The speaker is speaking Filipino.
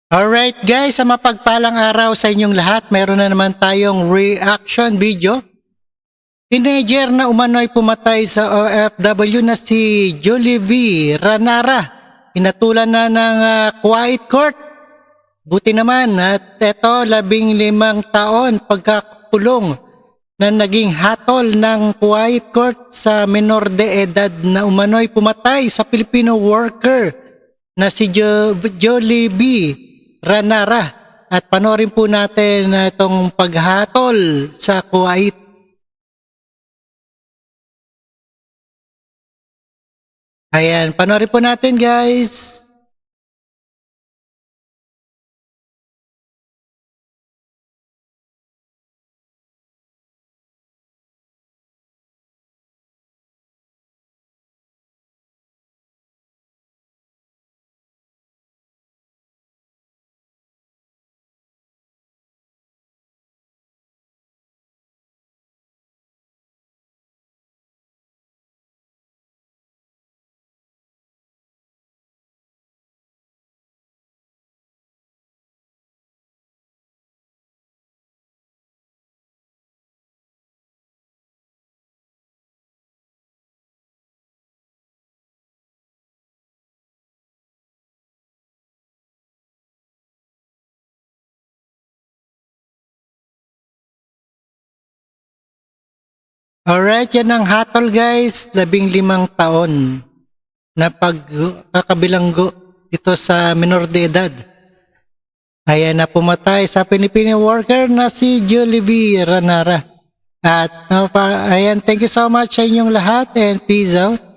Alright guys, sa mapagpalang araw sa inyong lahat, meron na naman tayong reaction video. Teenager na umano'y pumatay sa OFW na si Jollibee Ranara. Hinatulan na ng quiet court. Buti naman at eto 15 taon pagkakulong na naging hatol ng quiet court sa menor de edad na umano'y pumatay sa Filipino worker na si Jollibee Ranara. At panoorin po natin itong paghatol sa Kuwait. Ayan, panoorin po natin guys. Alright, yan ang hatol guys, 15 taon na pagkakabilanggo ito sa menor de edad. Ayan na pumatay sa Filipino worker na si Jollibee Ranara. At ayan, thank you so much sa inyong lahat and peace out.